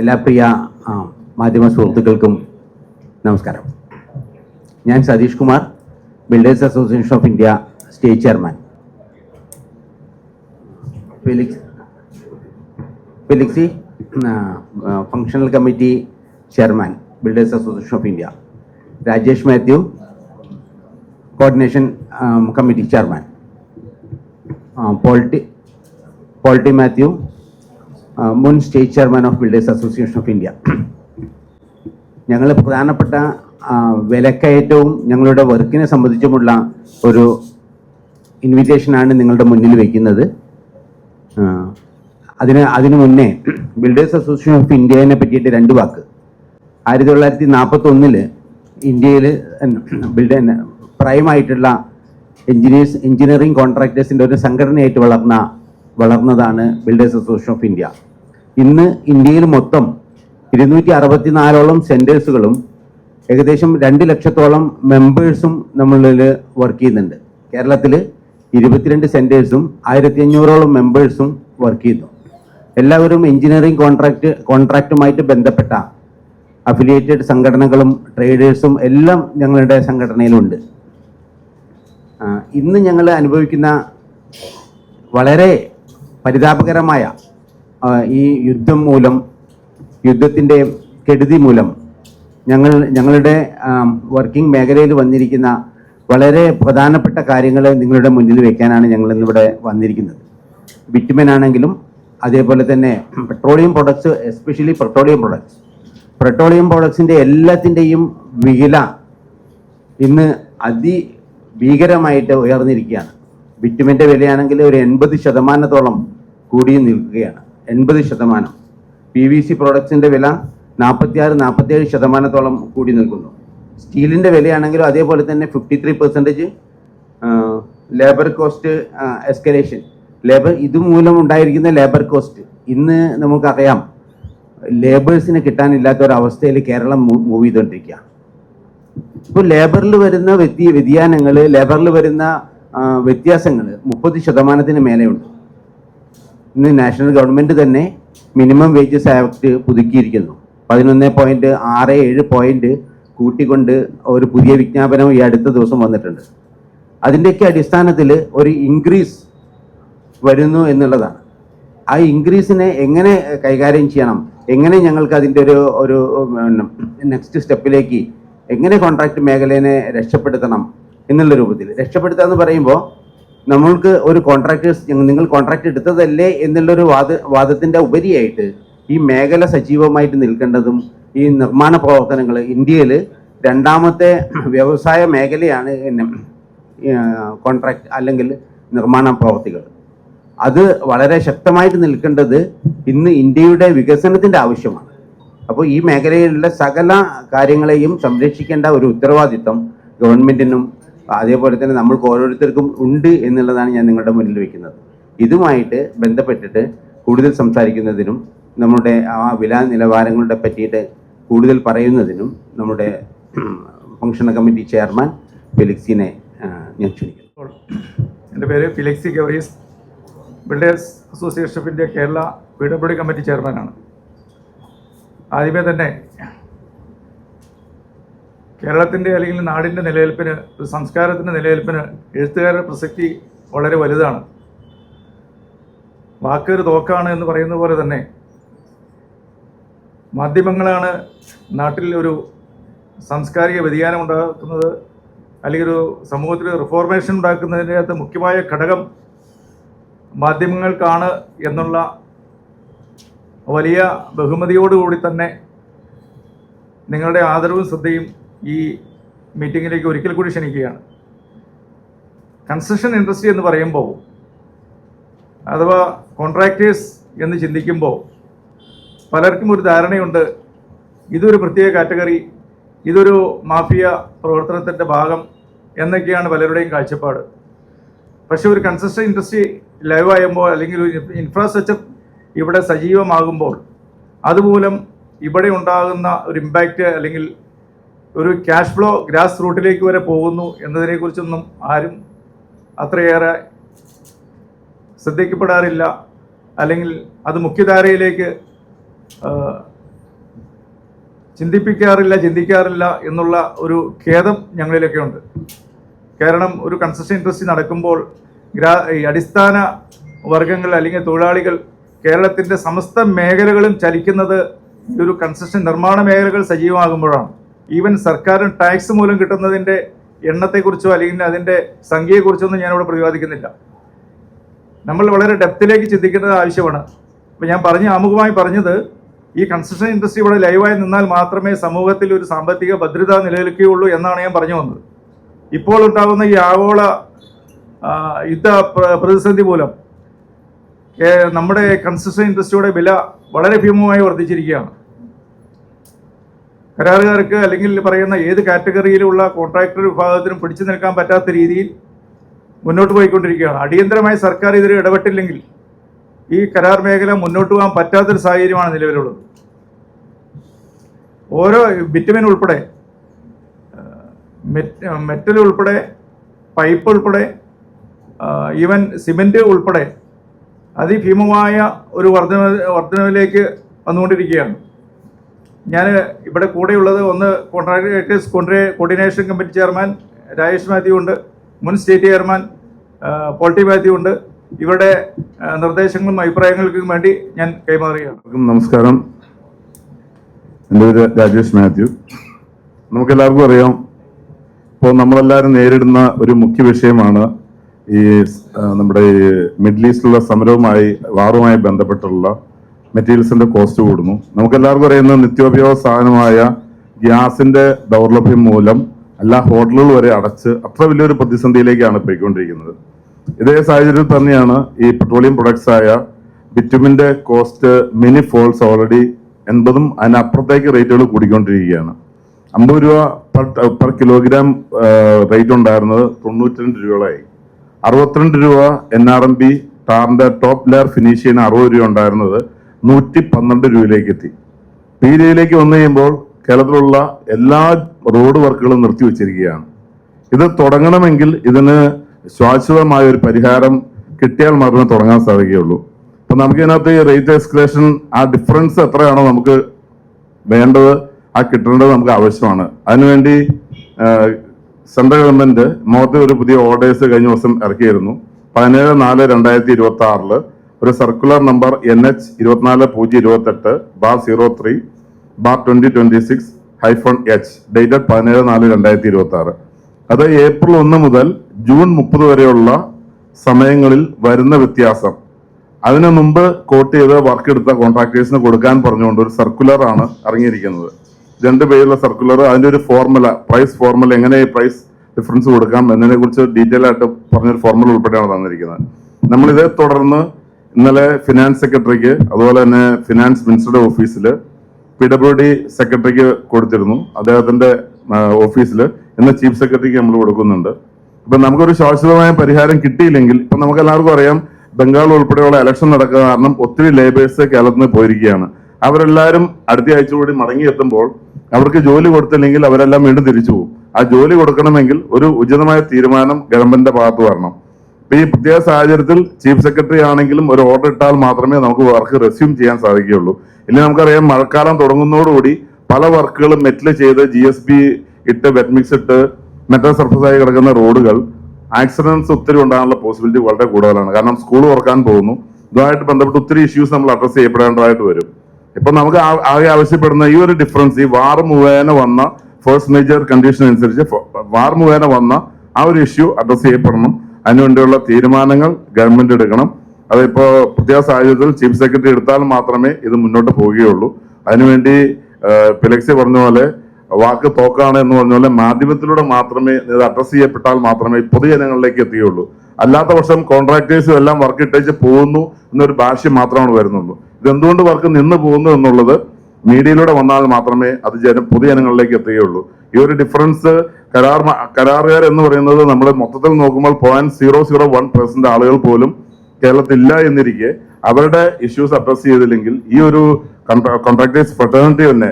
എല്ലാ പ്രിയ മാധ്യമ സുഹൃത്തുക്കൾക്കും നമസ്കാരം. ഞാൻ Satheesh Kumar, builders association of India state chairman. Felixy functional committee chairman, builders association of India. Rajesh Mathew, coordination committee chairman. Poulty Mathew, മുൻ state chairman of builders association of India. ഞങ്ങൾ പ്രധാനപ്പെട്ട വിലക്കയറ്റവും ഞങ്ങളുടെ വർക്കിനെ സംബന്ധിച്ചുമുള്ള ഒരു ഇൻവിറ്റേഷനാണ് നിങ്ങളുടെ മുന്നിൽ വയ്ക്കുന്നത്. അതിനു മുന്നേ ബിൽഡേഴ്സ് അസോസിയേഷൻ ഓഫ് ഇന്ത്യനെ പറ്റിയിട്ട് രണ്ട് വാക്ക്. 1941 ഇന്ത്യയിൽ പ്രൈമായിട്ടുള്ള എഞ്ചിനീയറിംഗ് കോൺട്രാക്ടേഴ്സിൻ്റെ ഒരു സംഘടനയായിട്ട് വളർന്നതാണ് ബിൽഡേഴ്സ് അസോസിയേഷൻ ഓഫ് ഇന്ത്യ. ഇന്ന് ഇന്ത്യയിൽ മൊത്തം 264ഓളം സെൻറ്റേഴ്സുകളും ഏകദേശം 2 ലക്ഷത്തോളം മെമ്പേഴ്സും നമ്മളിൽ വർക്ക് ചെയ്യുന്നുണ്ട്. കേരളത്തിൽ 22 സെൻറ്റേഴ്സും 1500ഓളം മെമ്പേഴ്സും വർക്ക് ചെയ്യുന്നു. എല്ലാവരും എഞ്ചിനീയറിംഗ് കോൺട്രാക്റ്റുമായിട്ട് ബന്ധപ്പെട്ട അഫിലിയേറ്റഡ് സംഘടനകളും ട്രേഡേഴ്സും എല്ലാം ഞങ്ങളുടെ സംഘടനയിലുണ്ട്. ഇന്ന് ഞങ്ങൾ അനുഭവിക്കുന്ന വളരെ പരിതാപകരമായ ഈ യുദ്ധത്തിൻ്റെ കെടുതി മൂലം ഞങ്ങളുടെ വർക്കിംഗ് മേഖലയിൽ വന്നിരിക്കുന്ന വളരെ പ്രധാനപ്പെട്ട കാര്യങ്ങൾ നിങ്ങളുടെ മുന്നിൽ വയ്ക്കാനാണ് ഞങ്ങൾ ഇന്നിവിടെ വന്നിരിക്കുന്നത്. ബിറ്റുമെൻ ആണെങ്കിലും അതേപോലെ തന്നെ പെട്രോളിയം പ്രൊഡക്ട്സ്, എസ്പെഷ്യലി പെട്രോളിയം പ്രൊഡക്ട്സിൻ്റെ എല്ലാത്തിൻ്റെയും വില ഇന്ന് അതിഭീകരമായിട്ട് ഉയർന്നിരിക്കുകയാണ്. ബിറ്റുമെൻ്റെ വിലയാണെങ്കിൽ ഒരു 80% കൂടി നിൽക്കുകയാണ്. 80%. PVC പ്രോഡക്ട്സിൻ്റെ വില 46-47% കൂടി നിൽക്കുന്നു. സ്റ്റീലിൻ്റെ വിലയാണെങ്കിലും അതേപോലെ തന്നെ 53% ലേബർ കോസ്റ്റ് എസ്കലേഷൻ. ഇതുമൂലം ഉണ്ടായിരിക്കുന്ന ലേബർ കോസ്റ്റ് ഇന്ന് നമുക്കറിയാം, ലേബേഴ്സിന് കിട്ടാനില്ലാത്ത ഒരവസ്ഥയിൽ കേരളം മൂവ് ചെയ്തുകൊണ്ടിരിക്കുക. ഇപ്പോൾ ലേബറിൽ വരുന്ന വ്യതിയാനങ്ങൾ, ലേബറിൽ വരുന്ന വ്യത്യാസങ്ങൾ 30% മേലെയുണ്ട്. ഇന്ന് നാഷണൽ ഗവൺമെൻറ് തന്നെ മിനിമം വേജസ് ആക്ട് പുതുക്കിയിരിക്കുന്നു. 11.67 കൂട്ടിക്കൊണ്ട് ഒരു പുതിയ വിജ്ഞാപനം ഈ അടുത്ത ദിവസം വന്നിട്ടുണ്ട്. അതിൻ്റെയൊക്കെ അടിസ്ഥാനത്തിൽ ഒരു ഇൻക്രീസ് വരുന്നു എന്നുള്ളതാണ്. ആ ഇൻക്രീസിനെ എങ്ങനെ കൈകാര്യം ചെയ്യണം, എങ്ങനെ ഞങ്ങൾക്ക് അതിൻ്റെ ഒരു നെക്സ്റ്റ് സ്റ്റെപ്പിലേക്ക് എങ്ങനെ കോൺട്രാക്ട് മേഖലയെ രക്ഷപ്പെടുത്തണം എന്നുള്ള രൂപത്തിൽ. രക്ഷപ്പെടുത്തുക എന്ന് പറയുമ്പോൾ നമ്മൾക്ക് ഒരു നിങ്ങൾ കോൺട്രാക്ട് എടുത്തതല്ലേ എന്നുള്ളൊരു വാദത്തിൻ്റെ ഉപരിയായിട്ട് ഈ മേഖല സജീവമായിട്ട് നിൽക്കേണ്ടതും, ഈ നിർമ്മാണ പ്രവർത്തനങ്ങൾ ഇന്ത്യയിൽ 2ാമത്തെ വ്യവസായ മേഖലയാണ് കോൺട്രാക്ട് അല്ലെങ്കിൽ നിർമ്മാണ പ്രവർത്തികൾ. അത് വളരെ ശക്തമായിട്ട് നിൽക്കേണ്ടത് ഇന്ന് ഇന്ത്യയുടെ വികസനത്തിൻ്റെ ആവശ്യമാണ്. അപ്പോൾ ഈ മേഖലയിലുള്ള സകല കാര്യങ്ങളെയും സംരക്ഷിക്കേണ്ട ഒരു ഉത്തരവാദിത്വം ഗവൺമെൻറ്റിനും അതേപോലെ തന്നെ നമ്മൾക്ക് ഓരോരുത്തർക്കും ഉണ്ട് എന്നുള്ളതാണ് ഞാൻ നിങ്ങളുടെ മുന്നിൽ വയ്ക്കുന്നത്. ഇതുമായിട്ട് ബന്ധപ്പെട്ടിട്ട് കൂടുതൽ സംസാരിക്കുന്നതിനും നമ്മുടെ ആ വില നിലവാരങ്ങളുടെ പറ്റിയിട്ട് കൂടുതൽ പറയുന്നതിനും നമ്മുടെ ഫങ്ഷണൽ കമ്മിറ്റി ചെയർമാൻ ഫെലിക്സിനെ ഞാൻ ക്ഷണിക്കുന്നു. എൻ്റെ പേര് Felixy Gevarees, builders association of India Kerala PWD committee ചെയർമാനാണ്. ആദ്യമേ തന്നെ കേരളത്തിൻ്റെ അല്ലെങ്കിൽ നാടിൻ്റെ നിലനിൽപ്പിന്, ഒരു സംസ്കാരത്തിൻ്റെ നിലനിൽപ്പിന് എഴുത്തുകാരുടെ പ്രസക്തി വളരെ വലുതാണ്. വാക്കൊരു തോക്കാണ് എന്ന് പറയുന്ന പോലെ തന്നെ മാധ്യമങ്ങളാണ് നാട്ടിൽ ഒരു സാംസ്കാരിക വ്യതിയാനം ഉണ്ടാക്കുന്നത്, അല്ലെങ്കിൽ ഒരു സമൂഹത്തിൽ റിഫോർമേഷൻ ഉണ്ടാക്കുന്നതിൻ്റെ അകത്ത് മുഖ്യമായ ഘടകം മാധ്യമങ്ങൾക്കാണ് എന്നുള്ള വലിയ ബഹുമതിയോടുകൂടി തന്നെ നിങ്ങളുടെ ആദരവും ശ്രദ്ധയും ഈ മീറ്റിങ്ങിലേക്ക് ഒരിക്കൽ കൂടി ക്ഷണിക്കുകയാണ്. കൺസ്ട്രക്ഷൻ ഇൻഡസ്ട്രി എന്ന് പറയുമ്പോൾ അഥവാ കോൺട്രാക്ടേഴ്സ് എന്ന് ചിന്തിക്കുമ്പോൾ പലർക്കും ഒരു ധാരണയുണ്ട്, ഇതൊരു പ്രത്യേക കാറ്റഗറി, ഇതൊരു മാഫിയ പ്രവർത്തനത്തിൻ്റെ ഭാഗം എന്നൊക്കെയാണ് പലരുടെയും കാഴ്ചപ്പാട്. പക്ഷേ ഒരു കൺസ്ട്രക്ഷൻ ഇൻഡസ്ട്രി ലൈവാകുമ്പോൾ അല്ലെങ്കിൽ ഒരു ഇൻഫ്രാസ്ട്രക്ചർ ഇവിടെ സജീവമാകുമ്പോൾ അതുമൂലം ഇവിടെ ഉണ്ടാകുന്ന ഒരു ഇമ്പാക്റ്റ് അല്ലെങ്കിൽ ഒരു ക്യാഷ് ഫ്ലോ ഗ്രാസ് റൂട്ടിലേക്ക് വരെ പോകുന്നു എന്നതിനെക്കുറിച്ചൊന്നും ആരും അത്രയേറെ ശ്രദ്ധിക്കപ്പെടാറില്ല, അല്ലെങ്കിൽ അത് മുഖ്യധാരയിലേക്ക് ചിന്തിക്കാറില്ല എന്നുള്ള ഒരു ഖേദം ഞങ്ങളിലൊക്കെ ഉണ്ട്. കാരണം ഒരു കൺസ്ട്രക്ഷൻ ഇൻഡസ്ട്രി നടക്കുമ്പോൾ ഈ അടിസ്ഥാന വർഗങ്ങൾ അല്ലെങ്കിൽ തൊഴിലാളികൾ കേരളത്തിൻ്റെ സമസ്ത മേഖലകളും ചലിക്കുന്നത് ഈ ഒരു കൺസ്ട്രക്ഷൻ നിർമ്മാണ മേഖലകൾ സജീവമാകുമ്പോഴാണ്. ഈവൻ സർക്കാരിന് ടാക്സ് മൂലം കിട്ടുന്നതിൻ്റെ എണ്ണത്തെക്കുറിച്ചോ അല്ലെങ്കിൽ അതിൻ്റെ സംഖ്യയെക്കുറിച്ചോ ഒന്നും ഞാനിവിടെ പ്രതിപാദിക്കുന്നില്ല. നമ്മൾ വളരെ ഡെപ്തിലേക്ക് ചിന്തിക്കേണ്ടത് ആവശ്യമാണ്. അപ്പോൾ ഞാൻ ആമുഖമായി പറഞ്ഞത്, ഈ കൺസ്ട്രക്ഷൻ ഇൻഡസ്ട്രി ഇവിടെ ലൈവായി നിന്നാൽ മാത്രമേ സമൂഹത്തിൽ ഒരു സാമ്പത്തിക ഭദ്രത നിലനിൽക്കുകയുള്ളൂ എന്നാണ് ഞാൻ പറഞ്ഞു വന്നത്. ഇപ്പോൾ ഉണ്ടാകുന്ന ഈ ആഗോള യുദ്ധ പ്രതിസന്ധി മൂലം നമ്മുടെ കൺസ്ട്രക്ഷൻ ഇൻഡസ്ട്രിയുടെ വില വളരെ ഭീമമായി വർദ്ധിച്ചിരിക്കുകയാണ്. കരാറുകാർക്ക് അല്ലെങ്കിൽ പറയുന്ന ഏത് കാറ്റഗറിയിലുള്ള കോൺട്രാക്ടർ വിഭാഗത്തിനും പിടിച്ചു നിൽക്കാൻ പറ്റാത്ത രീതിയിൽ മുന്നോട്ട് പോയിക്കൊണ്ടിരിക്കുകയാണ്. അടിയന്തരമായി സർക്കാർ ഇതിൽ ഇടപെട്ടില്ലെങ്കിൽ ഈ കരാർ മേഖല മുന്നോട്ട് പോകാൻ പറ്റാത്തൊരു സാഹചര്യമാണ് നിലവിലുള്ളത്. ഓരോ ബിറ്റുമിൻ ഉൾപ്പെടെ, മെറ്റൽ ഉൾപ്പെടെ, പൈപ്പ് ഉൾപ്പെടെ, ഈവൻ സിമെന്റ് ഉൾപ്പെടെ അതിഭീമമായ ഒരു വർധനവിലേക്ക് വന്നുകൊണ്ടിരിക്കുകയാണ്. ഞാൻ ഇവിടെ കൂടെയുള്ളത് ഒന്ന് contractors coordination committee chairman Rajesh Mathew ഉണ്ട്, മുൻ സ്റ്റേറ്റ് ചെയർമാൻ പോൾട്ടി മാത്യു ഉണ്ട്. ഇവരുടെ നിർദ്ദേശങ്ങളും അഭിപ്രായങ്ങൾക്കും വേണ്ടി ഞാൻ കൈമാറുകയാണ്. നമസ്കാരം, എൻ്റെ പേര് രാജേഷ് മാത്യു. നമുക്കെല്ലാവർക്കും അറിയാം, ഇപ്പോൾ നമ്മളെല്ലാവരും നേരിടുന്ന ഒരു മുഖ്യ വിഷയമാണ് ഈ നമ്മുടെ മിഡിൽ ഈസ്റ്റിലുള്ള സമരവുമായി വാറുമായി ബന്ധപ്പെട്ടുള്ള മെറ്റീരിയൽസിന്റെ കോസ്റ്റ് കൂടുന്നു. നമുക്കെല്ലാവർക്കും അറിയുന്ന നിത്യോപയോഗ സാധനമായ ഗ്യാസിന്റെ ദൗർലഭ്യം മൂലം എല്ലാ ഹോട്ടലുകൾ വരെ അടച്ച് അത്ര വലിയൊരു പ്രതിസന്ധിയിലേക്കാണ് പോയിക്കൊണ്ടിരിക്കുന്നത്. ഇതേ സാഹചര്യത്തിൽ തന്നെയാണ് ഈ പെട്രോളിയം പ്രൊഡക്ട്സ് ആയ ബിറ്റുമിന്റെ കോസ്റ്റ് മിനി ഫോൾസ് ഓൾറെഡി 80 അതിനപ്പുറത്തേക്ക് റേറ്റുകൾ കൂടിക്കൊണ്ടിരിക്കുകയാണ്. 50 രൂപ പെർ കിലോഗ്രാം റേറ്റ് ഉണ്ടായിരുന്നത് 92 രൂപയായി. 62 രൂപ NRMP ടാറിന്റെ ടോപ്പ് ലെയർ ഫിനിഷ് ചെയ്യുന്ന 60 രൂപ ഉണ്ടായിരുന്നത് 112 രൂപയിലേക്ക് എത്തി. ഈ രീതിയിലേക്ക് വന്നു കഴിയുമ്പോൾ കേരളത്തിലുള്ള എല്ലാ റോഡ് വർക്കുകളും നിർത്തിവെച്ചിരിക്കുകയാണ്. ഇത് തുടങ്ങണമെങ്കിൽ ഇതിന് ശാശ്വതമായ ഒരു പരിഹാരം കിട്ടിയാൽ മാത്രമേ തുടങ്ങാൻ സാധിക്കുകയുള്ളൂ. അപ്പൊ നമുക്കിതിനകത്ത് ഈ റേറ്റ് എസ്കലേഷൻ ആ ഡിഫറൻസ് എത്രയാണോ നമുക്ക് വേണ്ടത്, ആ കിട്ടേണ്ടത് നമുക്ക് ആവശ്യമാണ്. അതിനുവേണ്ടി സെൻട്രൽ ഗവൺമെന്റ് മോദി ഒരു പുതിയ ഓർഡേഴ്സ് കഴിഞ്ഞ ദിവസം ഇറക്കിയിരുന്നു. 17/4/2026 ഒരു circular number NH 24/03/03/2026-H dated 17/4/2026. അത് ഏപ്രിൽ 1 മുതൽ ജൂൺ 30 വരെയുള്ള സമയങ്ങളിൽ വരുന്ന വ്യത്യാസം അതിനു മുമ്പ് കോട്ട് ചെയ്ത് വർക്ക് എടുത്ത കോൺട്രാക്ടേഴ്സിന് കൊടുക്കാൻ പറഞ്ഞുകൊണ്ട് ഒരു സർക്കുലർ ആണ് ഇറങ്ങിയിരിക്കുന്നത്. 2 പേജുള്ള സർക്കുലർ. അതിന്റെ ഒരു ഫോർമുല, പ്രൈസ് ഫോർമുല, എങ്ങനെ പ്രൈസ് ഡിഫറൻസ് കൊടുക്കാം എന്നതിനെ കുറിച്ച് ഡീറ്റെയിൽ ആയിട്ട് പറഞ്ഞൊരു ഫോർമുല ഉൾപ്പെടെയാണ് തന്നിരിക്കുന്നത്. നമ്മളിതേ തുടർന്ന് ഇന്നലെ ഫിനാൻസ് സെക്രട്ടറിക്ക്, അതുപോലെ തന്നെ ഫിനാൻസ് മിനിസ്റ്ററുടെ ഓഫീസിൽ, PWD സെക്രട്ടറിക്ക് കൊടുത്തിരുന്നു. അദ്ദേഹത്തിന്റെ ഓഫീസിൽ ഇന്ന് ചീഫ് സെക്രട്ടറിക്ക് നമ്മൾ കൊടുക്കുന്നുണ്ട്. ഇപ്പൊ നമുക്കൊരു ശാശ്വതമായ പരിഹാരം കിട്ടിയില്ലെങ്കിൽ, ഇപ്പൊ നമുക്ക് എല്ലാവർക്കും അറിയാം, ബംഗാൾ ഉൾപ്പെടെയുള്ള ഇലക്ഷൻ നടക്കുക കാരണം ഒത്തിരി ലേബേഴ്സ് കേരളത്തിൽ നിന്ന് പോയിരിക്കുകയാണ്. അവരെല്ലാവരും അടുത്ത ആഴ്ച കൂടി മടങ്ങിയെത്തുമ്പോൾ അവർക്ക് ജോലി കൊടുത്തില്ലെങ്കിൽ അവരെല്ലാം വീണ്ടും തിരിച്ചു പോകും. ആ ജോലി കൊടുക്കണമെങ്കിൽ ഒരു ഉചിതമായ തീരുമാനം ഗവൺമെന്റിന്റെ ഭാഗത്ത് വരണം. ഇപ്പൊ ഈ പ്രത്യേക സാഹചര്യത്തിൽ ചീഫ് സെക്രട്ടറി ആണെങ്കിലും ഒരു ഓർഡർ ഇട്ടാൽ മാത്രമേ നമുക്ക് വർക്ക് റെസ്യൂം ചെയ്യാൻ സാധിക്കുകയുള്ളൂ. ഇല്ലെങ്കിൽ നമുക്കറിയാം, മഴക്കാലം തുടങ്ങുന്നതോടുകൂടി പല വർക്കുകളും മെറ്റൽ ചെയ്ത് GSB ഇട്ട് വെറ്റ് മിക്സ് ഇട്ട് മെറ്റൽ സർഫസ് ആയി കിടക്കുന്ന റോഡുകൾ ആക്സിഡൻസ് ഒത്തിരി ഉണ്ടാകാനുള്ള പോസിബിലിറ്റി വളരെ കൂടുതലാണ്. കാരണം സ്കൂൾ തുറക്കാൻ പോകുന്നു. ഇതുമായിട്ട് ബന്ധപ്പെട്ട് ഒത്തിരി ഇഷ്യൂസ് നമ്മൾ അഡ്രസ് ചെയ്യപ്പെടേണ്ടതായിട്ട് വരും. ഇപ്പൊ നമുക്ക് ആകെ ആവശ്യപ്പെടുന്ന ഈ ഒരു ഡിഫറൻസ്, ഈ വാർ മുഖേന വന്ന ഫോഴ്സ് മേജർ കണ്ടീഷൻ അനുസരിച്ച് വാർ മുഖേന വന്ന ആ ഒരു ഇഷ്യൂ അഡ്രസ് ചെയ്യപ്പെടണം. അതിനുവേണ്ടിയുള്ള തീരുമാനങ്ങൾ ഗവൺമെന്റ് എടുക്കണം. അതിപ്പോ പ്രത്യേക സാഹചര്യത്തിൽ ചീഫ് സെക്രട്ടറി എടുത്താൽ മാത്രമേ ഇത് മുന്നോട്ട് പോവുകയുള്ളൂ. അതിനുവേണ്ടി പിലക്സി പറഞ്ഞ പോലെ വാക്ക് തോക്കാണ് എന്ന് പറഞ്ഞ പോലെ മാധ്യമത്തിലൂടെ മാത്രമേ ഇത് അഡ്രസ് ചെയ്യപ്പെട്ടാൽ മാത്രമേ പൊതുജനങ്ങളിലേക്ക് എത്തുകയുള്ളൂ. അല്ലാത്ത പക്ഷം കോൺട്രാക്ടേഴ്സും എല്ലാം വർക്ക് ഇട്ടേച്ച് പോകുന്നു എന്നൊരു ഭാഷ്യം മാത്രമാണ് വരുന്നുള്ളൂ. ഇതെന്തുകൊണ്ട് വർക്ക് നിന്ന് പോകുന്നു എന്നുള്ളത് മീഡിയയിലൂടെ വന്നാൽ മാത്രമേ അത് പൊതുജനങ്ങളിലേക്ക് എത്തുകയുള്ളൂ. ഈ ഒരു ഡിഫറൻസ് കരാറുകാർ എന്ന് പറയുന്നത് നമ്മൾ മൊത്തത്തിൽ നോക്കുമ്പോൾ 0.001% ആളുകൾ പോലും കേരളത്തിലില്ല എന്നിരിക്കെ അവരുടെ ഇഷ്യൂസ് അഡ്രസ് ചെയ്തില്ലെങ്കിൽ ഈ ഒരു കോൺട്രാക്ടേഴ്സ് ഫ്രട്ടേണിറ്റി തന്നെ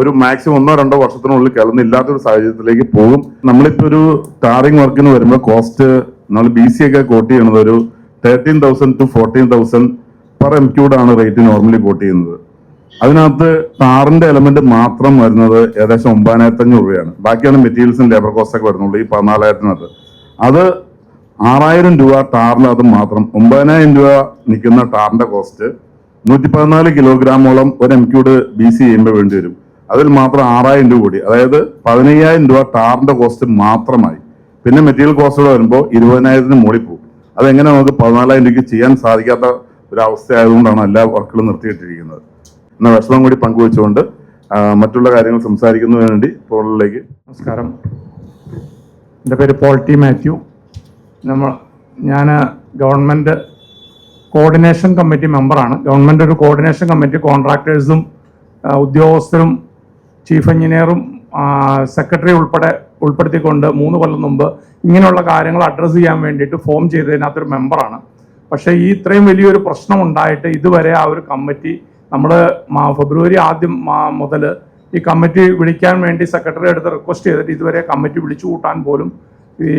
ഒരു മാക്സിമം 1-2 വർഷത്തിനുള്ളിൽ കേരളത്തിൽ ഇല്ലാത്തൊരു സാഹചര്യത്തിലേക്ക് പോകും. നമ്മളിപ്പോ ഒരു ടാറിംഗ് വർക്കിന് വരുമ്പോൾ കോസ്റ്റ് നമ്മൾ BC ഒക്കെ കോട്ട് ചെയ്യുന്നത് ഒരു 13,000 to 14,000 പെർ MQ ആണ് റേറ്റ് നോർമലി കോട്ട് ചെയ്യുന്നത്. അതിനകത്ത് ടാറിന്റെ എലമെന്റ് മാത്രം വരുന്നത് ഏകദേശം 9,500 രൂപയാണ്. ബാക്കിയാണ് മെറ്റീരിയൽസും ലേബർ കോസ്റ്റ് ഒക്കെ വരുന്നുള്ളൂ ഈ 14,000-നകത്ത്. അത് 6,000 രൂപ ടാറിനകത്ത് മാത്രം. 9,000 രൂപ നിൽക്കുന്ന ടാറിന്റെ കോസ്റ്റ് 114 കിലോഗ്രാമോളം ഒരു MQ'd BC ചെയ്യുമ്പോൾ വേണ്ടി വരും. അതിൽ മാത്രം 6,000 രൂപ കൂടി, അതായത് 15,000 രൂപ ടാറിന്റെ കോസ്റ്റ് മാത്രമായി. പിന്നെ മെറ്റീരിയൽ കോസ്റ്റ് വരുമ്പോൾ 20,000-ന് മുകളിൽ പോകും. അതെങ്ങനെ നമുക്ക് 14,000 രൂപയ്ക്ക് ചെയ്യാൻ സാധിക്കാത്ത ഒരു അവസ്ഥ ആയതുകൊണ്ടാണ് എല്ലാ വർക്കുകളും നിർത്തിയിട്ടിരിക്കുന്നത്. എന്ന വിഷമം കൂടി പങ്കുവെച്ചുകൊണ്ട് മറ്റുള്ള കാര്യങ്ങൾ സംസാരിക്കുന്നതിന് വേണ്ടി പോളിലേക്ക്. നമസ്കാരം, എൻ്റെ പേര് പോൾ ടി മാത്യു. ഞാൻ ഗവൺമെൻറ് കോർഡിനേഷൻ കമ്മിറ്റി മെമ്പറാണ്. ഗവൺമെൻറ് ഒരു കോർഡിനേഷൻ കമ്മിറ്റി കോൺട്രാക്ടേഴ്സും ഉദ്യോഗസ്ഥരും ചീഫ് എഞ്ചിനീയറും സെക്രട്ടറി ഉൾപ്പെടുത്തിക്കൊണ്ട് 3 കൊല്ലം മുമ്പ് ഇങ്ങനെയുള്ള കാര്യങ്ങൾ അഡ്രസ്സ് ചെയ്യാൻ വേണ്ടിയിട്ട് ഫോം ചെയ്തതിനകത്തൊരു മെമ്പറാണ്. പക്ഷേ ഈ ഇത്രയും വലിയൊരു പ്രശ്നം ഉണ്ടായിട്ട് ഇതുവരെ ആ ഒരു കമ്മിറ്റി നമ്മൾ ഫെബ്രുവരി ആദ്യം മുതൽ ഈ കമ്മിറ്റി വിളിക്കാൻ വേണ്ടി സെക്രട്ടറി അടുത്ത് റിക്വസ്റ്റ് ചെയ്തിട്ട് ഇതുവരെ കമ്മിറ്റി വിളിച്ചു കൂട്ടാൻ പോലും ഈ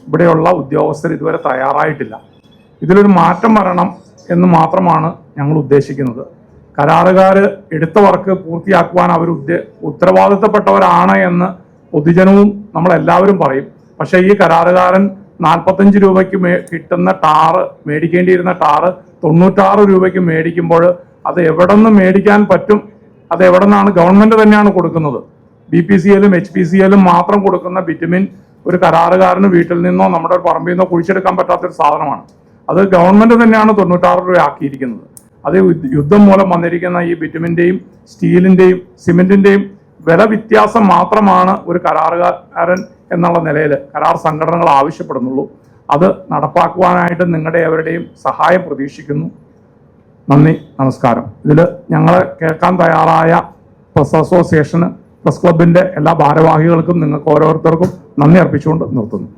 ഇവിടെയുള്ള ഉദ്യോഗസ്ഥർ ഇതുവരെ തയ്യാറായിട്ടില്ല. ഇതിലൊരു മാറ്റം വരണം എന്ന് മാത്രമാണ് ഞങ്ങൾ ഉദ്ദേശിക്കുന്നത്. കരാറുകാർ എടുത്ത വർക്ക് പൂർത്തിയാക്കുവാൻ അവർ ഉത്തരവാദിത്തപ്പെട്ടവരാണ് എന്ന് പൊതുജനവും നമ്മളെല്ലാവരും പറയും. പക്ഷേ ഈ കരാറുകാരൻ 45 രൂപയ്ക്ക് കിട്ടുന്ന ടാറ് മേടിക്കേണ്ടിയിരുന്ന ടാറ് 96 രൂപയ്ക്ക് മേടിക്കുമ്പോൾ അത് എവിടെ നിന്ന് മേടിക്കാൻ പറ്റും? അത് എവിടെ നിന്നാണ്? ഗവൺമെന്റ് തന്നെയാണ് കൊടുക്കുന്നത്. BPCLും HPCLും മാത്രം കൊടുക്കുന്ന ബിറ്റുമിൻ ഒരു കരാറുകാരന് വീട്ടിൽ നിന്നോ നമ്മുടെ പറമ്പിൽ നിന്നോ കുഴിച്ചെടുക്കാൻ പറ്റാത്തൊരു സാധനമാണ്. അത് ഗവൺമെന്റ് തന്നെയാണ് 96 രൂപ ആക്കിയിരിക്കുന്നത്. അത് യുദ്ധം മൂലം വന്നിരിക്കുന്ന ഈ ബിറ്റുമിന്റെയും സ്റ്റീലിന്റെയും സിമെന്റിന്റെയും വില വ്യത്യാസം മാത്രമാണ് ഒരു കരാറുകാരൻ എന്നുള്ള നിലയിൽ കരാർ സംഘടനകൾ ആവശ്യപ്പെടുന്നുള്ളൂ. അത് നടപ്പാക്കുവാനായിട്ട് നിങ്ങളുടെ എവരുടെയും സഹായം പ്രതീക്ഷിക്കുന്നു. നന്ദി, നമസ്കാരം. ഇതിൽ ഞങ്ങളെ കേൾക്കാൻ തയ്യാറായ പ്രസ് അസോസിയേഷന്, പ്രസ് ക്ലബിൻ്റെ എല്ലാ ഭാരവാഹികൾക്കും നിങ്ങൾക്ക് ഓരോരുത്തർക്കും നന്ദി അർപ്പിച്ചുകൊണ്ട് നിർത്തുന്നു.